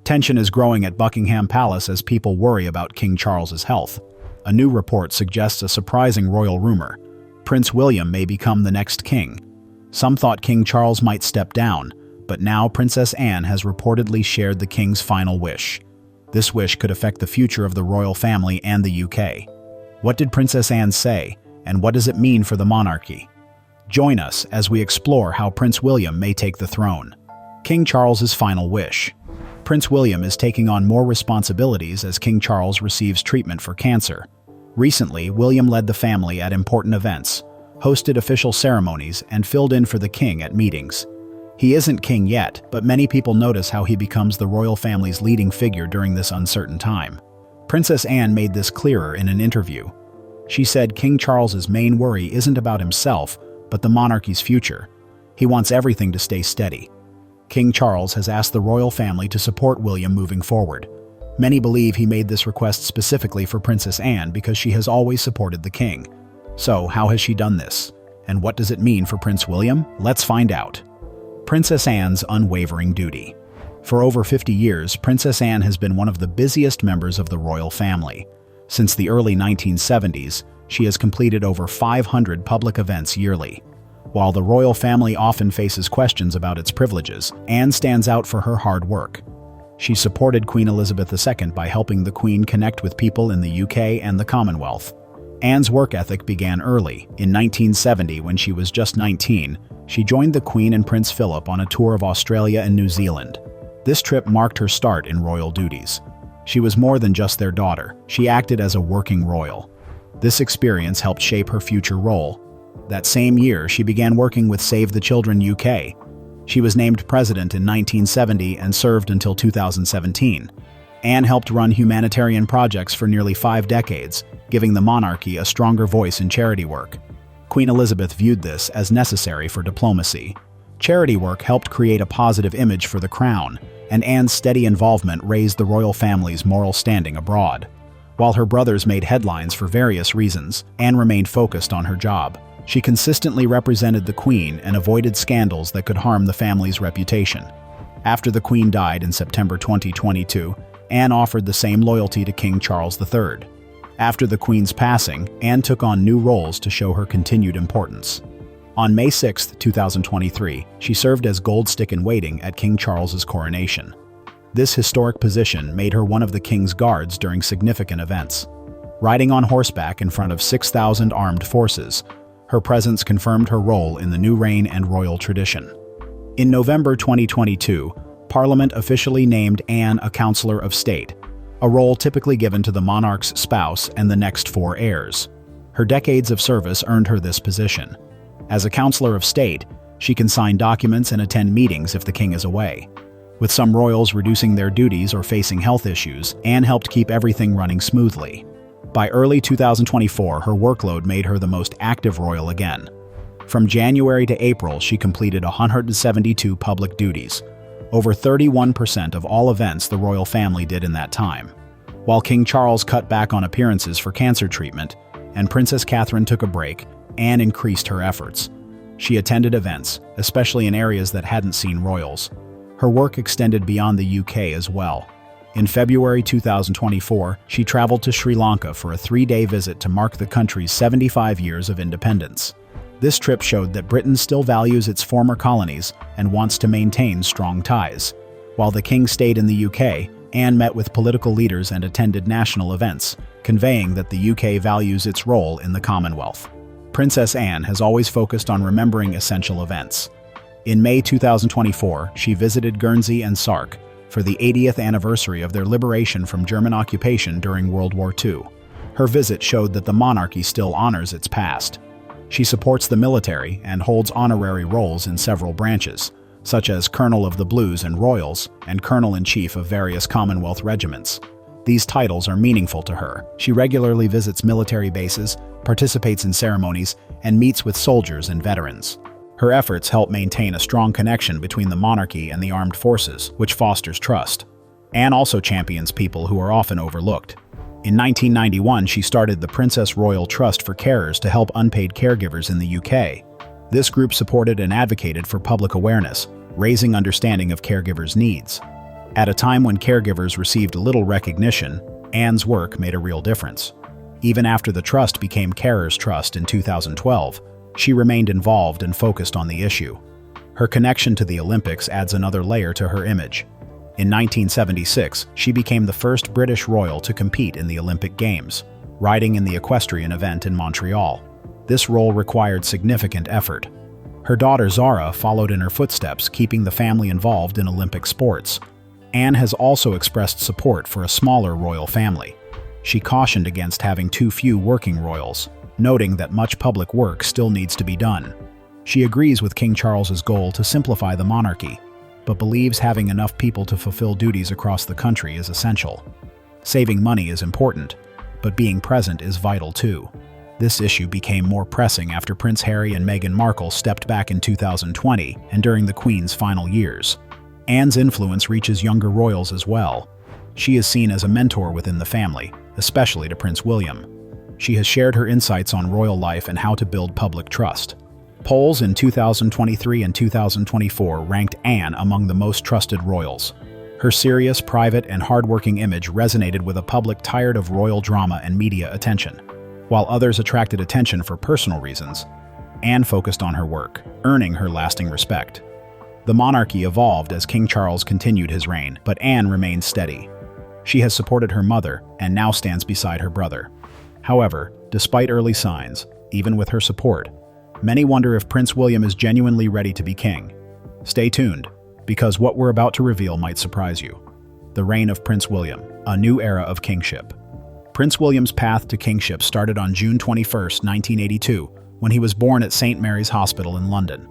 Tension is growing at Buckingham Palace as people worry about King Charles's health. A new report suggests a surprising royal rumor. Prince William may become the next king. Some thought King Charles might step down, but now Princess Anne has reportedly shared the king's final wish. This wish could affect the future of the royal family and the UK. What did Princess Anne say, and what does it mean for the monarchy? Join us as we explore how Prince William may take the throne. King Charles's final wish. Prince William is taking on more responsibilities as King Charles receives treatment for cancer. Recently, William led the family at important events, hosted official ceremonies, and filled in for the king at meetings. He isn't king yet, but many people notice how he becomes the royal family's leading figure during this uncertain time. Princess Anne made this clearer in an interview. She said King Charles's main worry isn't about himself, but the monarchy's future. He wants everything to stay steady. King Charles has asked the royal family to support William moving forward. Many believe he made this request specifically for Princess Anne because she has always supported the king. So, how has she done this? And what does it mean for Prince William? Let's find out. Princess Anne's unwavering duty. For over 50 years, Princess Anne has been one of the busiest members of the royal family. Since the early 1970s, she has completed over 500 public events yearly. While the royal family often faces questions about its privileges, Anne stands out for her hard work. She supported Queen Elizabeth II by helping the Queen connect with people in the UK and the Commonwealth. Anne's work ethic began early. In 1970, when she was just 19, she joined the Queen and Prince Philip on a tour of Australia and New Zealand. This trip marked her start in royal duties. She was more than just their daughter. She acted as a working royal. This experience helped shape her future role. That same year, she began working with Save the Children UK. She was named president in 1970 and served until 2017. Anne helped run humanitarian projects for nearly 5 decades, giving the monarchy a stronger voice in charity work. Queen Elizabeth viewed this as necessary for diplomacy. Charity work helped create a positive image for the crown, and Anne's steady involvement raised the royal family's moral standing abroad. While her brothers made headlines for various reasons, Anne remained focused on her job. She consistently represented the Queen and avoided scandals that could harm the family's reputation. After the Queen died in September 2022, Anne offered the same loyalty to King Charles III. After the Queen's passing, Anne took on new roles to show her continued importance. On May 6, 2023, she served as Gold Stick-in-Waiting at King Charles's coronation. This historic position made her one of the King's guards during significant events. Riding on horseback in front of 6,000 armed forces, her presence confirmed her role in the new reign and royal tradition. In November 2022, Parliament officially named Anne a Counselor of State, a role typically given to the monarch's spouse and the next 4 heirs. Her decades of service earned her this position. As a Counselor of State, she can sign documents and attend meetings if the king is away. With some royals reducing their duties or facing health issues, Anne helped keep everything running smoothly. By early 2024, her workload made her the most active royal again. From January to April, she completed 172 public duties, over 31% of all events the royal family did in that time. While King Charles cut back on appearances for cancer treatment, and Princess Catherine took a break, Anne increased her efforts. She attended events, especially in areas that hadn't seen royals. Her work extended beyond the UK as well. In February 2024, she traveled to Sri Lanka for a 3-day visit to mark the country's 75 years of independence. This trip showed that Britain still values its former colonies and wants to maintain strong ties. While the king stayed in the UK, Anne met with political leaders and attended national events, conveying that the UK values its role in the Commonwealth. Princess Anne has always focused on remembering essential events. In May 2024, she visited Guernsey and Sark for the 80th anniversary of their liberation from German occupation during World War II. Her visit showed that the monarchy still honors its past. She supports the military and holds honorary roles in several branches, such as Colonel of the Blues and Royals and Colonel-in-Chief of various Commonwealth regiments. These titles are meaningful to her. She regularly visits military bases, participates in ceremonies, and meets with soldiers and veterans. Her efforts help maintain a strong connection between the monarchy and the armed forces, which fosters trust. Anne also champions people who are often overlooked. In 1991, she started the Princess Royal Trust for Carers to help unpaid caregivers in the UK. This group supported and advocated for public awareness, raising understanding of caregivers' needs. At a time when caregivers received little recognition, Anne's work made a real difference. Even after the trust became Carers Trust in 2012, she remained involved and focused on the issue. Her connection to the Olympics adds another layer to her image. In 1976, she became the first British royal to compete in the Olympic Games, riding in the equestrian event in Montreal. This role required significant effort. Her daughter Zara followed in her footsteps, keeping the family involved in Olympic sports. Anne has also expressed support for a smaller royal family. She cautioned against having too few working royals, noting that much public work still needs to be done. She agrees with King Charles's goal to simplify the monarchy, but believes having enough people to fulfill duties across the country is essential. Saving money is important, but being present is vital too. This issue became more pressing after Prince Harry and Meghan Markle stepped back in 2020 and during the Queen's final years. Anne's influence reaches younger royals as well. She is seen as a mentor within the family, especially to Prince William. She has shared her insights on royal life and how to build public trust. Polls in 2023 and 2024 ranked Anne among the most trusted royals. Her serious, private, and hardworking image resonated with a public tired of royal drama and media attention. While others attracted attention for personal reasons, Anne focused on her work, earning her lasting respect. The monarchy evolved as King Charles continued his reign, but Anne remained steady. She has supported her mother and now stands beside her brother. However, despite early signs, even with her support, many wonder if Prince William is genuinely ready to be king. Stay tuned, because what we're about to reveal might surprise you. The reign of Prince William, a new era of kingship. Prince William's path to kingship started on June 21, 1982, when he was born at St. Mary's Hospital in London.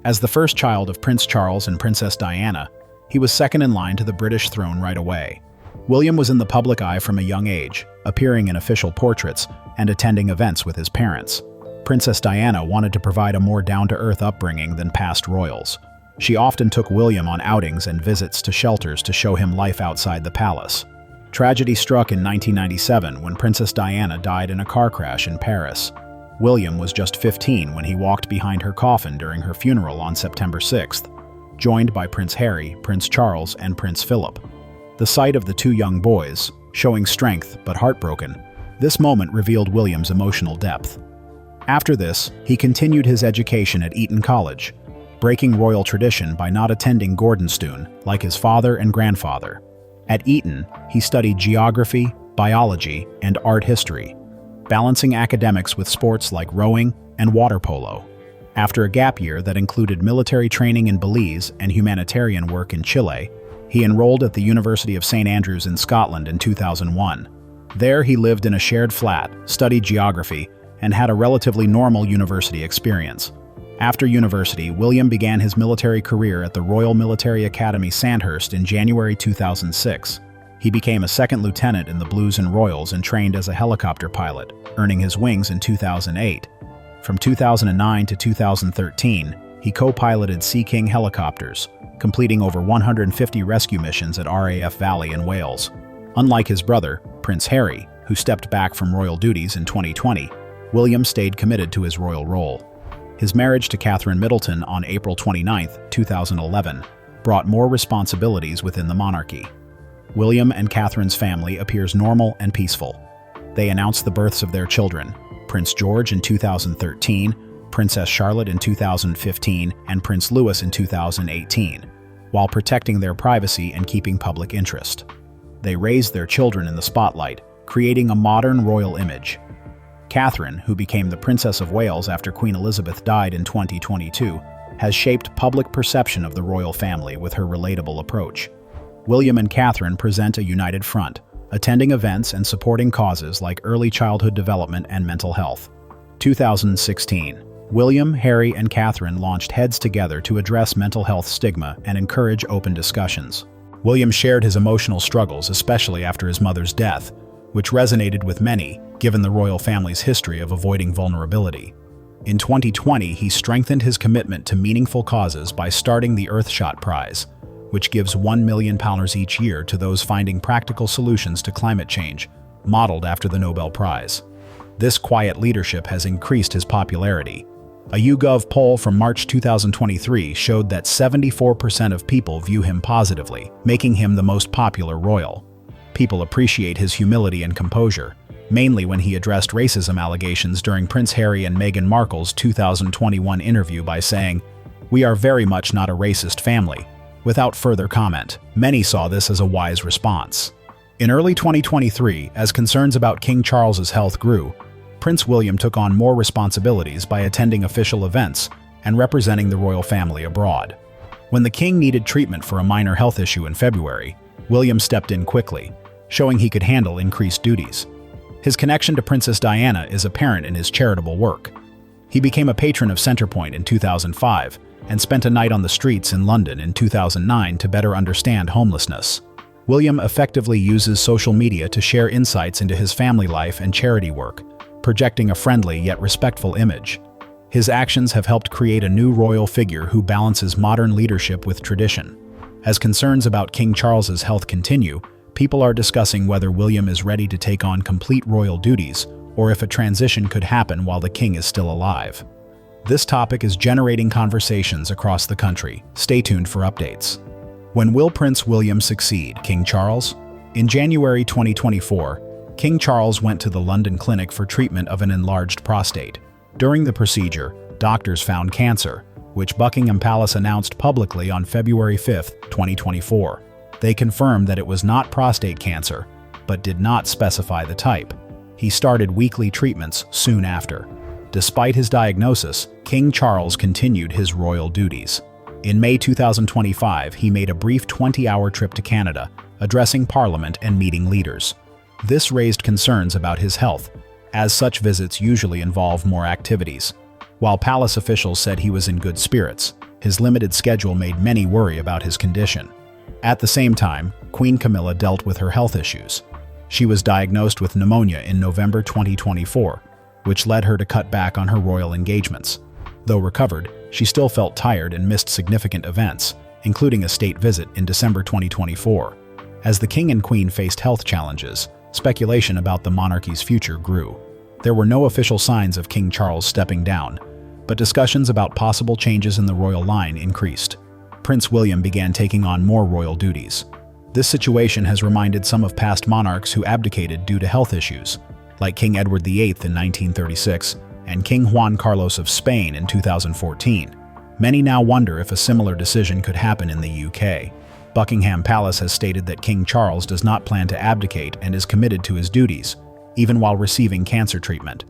As the first child of Prince Charles and Princess Diana, he was second in line to the British throne right away. William was in the public eye from a young age, appearing in official portraits and attending events with his parents. Princess Diana wanted to provide a more down-to-earth upbringing than past royals. She often took William on outings and visits to shelters to show him life outside the palace. Tragedy struck in 1997 when Princess Diana died in a car crash in Paris. William was just 15 when he walked behind her coffin during her funeral on September 6th, joined by Prince Harry, Prince Charles, and Prince Philip. The sight of the two young boys, showing strength but heartbroken, this moment revealed William's emotional depth. After this, he continued his education at Eton College, breaking royal tradition by not attending Gordonstoun like his father and grandfather. At Eton, he studied geography, biology, and art history, balancing academics with sports like rowing and water polo. After a gap year that included military training in Belize and humanitarian work in Chile, he enrolled at the University of St. Andrews in Scotland in 2001. There he lived in a shared flat, studied geography, and had a relatively normal university experience. After university, William began his military career at the Royal Military Academy Sandhurst in January 2006. He became a second lieutenant in the Blues and Royals and trained as a helicopter pilot, earning his wings in 2008. From 2009 to 2013, he co-piloted Sea King helicopters, completing over 150 rescue missions at RAF Valley in Wales. Unlike his brother, Prince Harry, who stepped back from royal duties in 2020, William stayed committed to his royal role. His marriage to Catherine Middleton on April 29, 2011, brought more responsibilities within the monarchy. William and Catherine's family appears normal and peaceful. They announced the births of their children, Prince George in 2013, Princess Charlotte in 2015, and Prince Louis in 2018, while protecting their privacy and keeping public interest. They raised their children in the spotlight, creating a modern royal image. Catherine, who became the Princess of Wales after Queen Elizabeth died in 2022, has shaped public perception of the royal family with her relatable approach. William and Catherine present a united front, attending events and supporting causes like early childhood development and mental health. 2016. William, Harry, and Catherine launched Heads Together to address mental health stigma and encourage open discussions. William shared his emotional struggles, especially after his mother's death, which resonated with many, given the royal family's history of avoiding vulnerability. In 2020, he strengthened his commitment to meaningful causes by starting the Earthshot Prize, which gives £1 million each year to those finding practical solutions to climate change, modeled after the Nobel Prize. This quiet leadership has increased his popularity, A YouGov poll from March 2023 showed that 74% of people view him positively, making him the most popular royal. People appreciate his humility and composure, mainly when he addressed racism allegations during Prince Harry and Meghan Markle's 2021 interview by saying, "We are very much not a racist family." Without further comment, many saw this as a wise response. In early 2023, as concerns about King Charles's health grew, Prince William took on more responsibilities by attending official events and representing the royal family abroad. When the king needed treatment for a minor health issue in February, William stepped in quickly, showing he could handle increased duties. His connection to Princess Diana is apparent in his charitable work. He became a patron of Centrepoint in 2005 and spent a night on the streets in London in 2009 to better understand homelessness. William effectively uses social media to share insights into his family life and charity work, projecting a friendly yet respectful image. His actions have helped create a new royal figure who balances modern leadership with tradition. As concerns about King Charles's health continue, people are discussing whether William is ready to take on complete royal duties or if a transition could happen while the king is still alive. This topic is generating conversations across the country. Stay tuned for updates. When will Prince William succeed King Charles? In January 2024, King Charles went to the London clinic for treatment of an enlarged prostate. During the procedure, doctors found cancer, which Buckingham Palace announced publicly on February 5, 2024. They confirmed that it was not prostate cancer, but did not specify the type. He started weekly treatments soon after. Despite his diagnosis, King Charles continued his royal duties. In May 2025, he made a brief 20-hour trip to Canada, addressing Parliament and meeting leaders. This raised concerns about his health, as such visits usually involve more activities. While palace officials said he was in good spirits, his limited schedule made many worry about his condition. At the same time, Queen Camilla dealt with her health issues. She was diagnosed with pneumonia in November 2024, which led her to cut back on her royal engagements. Though recovered, she still felt tired and missed significant events, including a state visit in December 2024. As the king and queen faced health challenges, speculation about the monarchy's future grew. There were no official signs of King Charles stepping down, but discussions about possible changes in the royal line increased. Prince William began taking on more royal duties. This situation has reminded some of past monarchs who abdicated due to health issues, like King Edward VIII in 1936 and King Juan Carlos of Spain in 2014. Many now wonder if a similar decision could happen in the UK. Buckingham Palace has stated that King Charles does not plan to abdicate and is committed to his duties, even while receiving cancer treatment.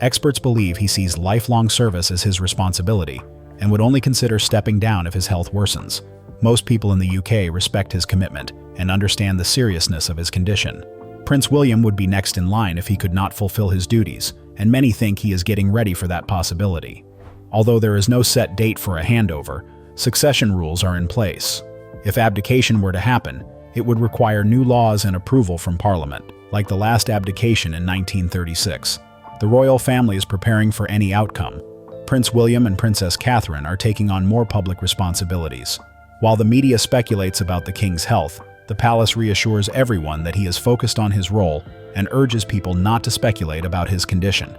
Experts believe he sees lifelong service as his responsibility and would only consider stepping down if his health worsens. Most people in the UK respect his commitment and understand the seriousness of his condition. Prince William would be next in line if he could not fulfill his duties, and many think he is getting ready for that possibility. Although there is no set date for a handover, succession rules are in place. If abdication were to happen, it would require new laws and approval from Parliament, like the last abdication in 1936. The royal family is preparing for any outcome. Prince William and Princess Catherine are taking on more public responsibilities. While the media speculates about the king's health, the palace reassures everyone that he is focused on his role and urges people not to speculate about his condition.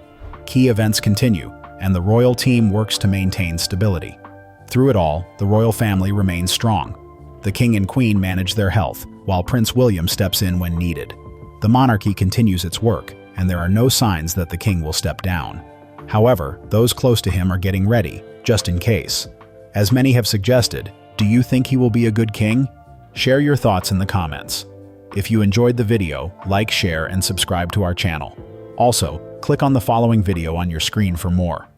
Key events continue, and the royal team works to maintain stability. Through it all, the royal family remains strong. The king and queen manage their health, while Prince William steps in when needed. The monarchy continues its work, and there are no signs that the king will step down. However, those close to him are getting ready, just in case. As many have suggested, do you think he will be a good king? Share your thoughts in the comments. If you enjoyed the video, like, share, and subscribe to our channel. Also, click on the following video on your screen for more.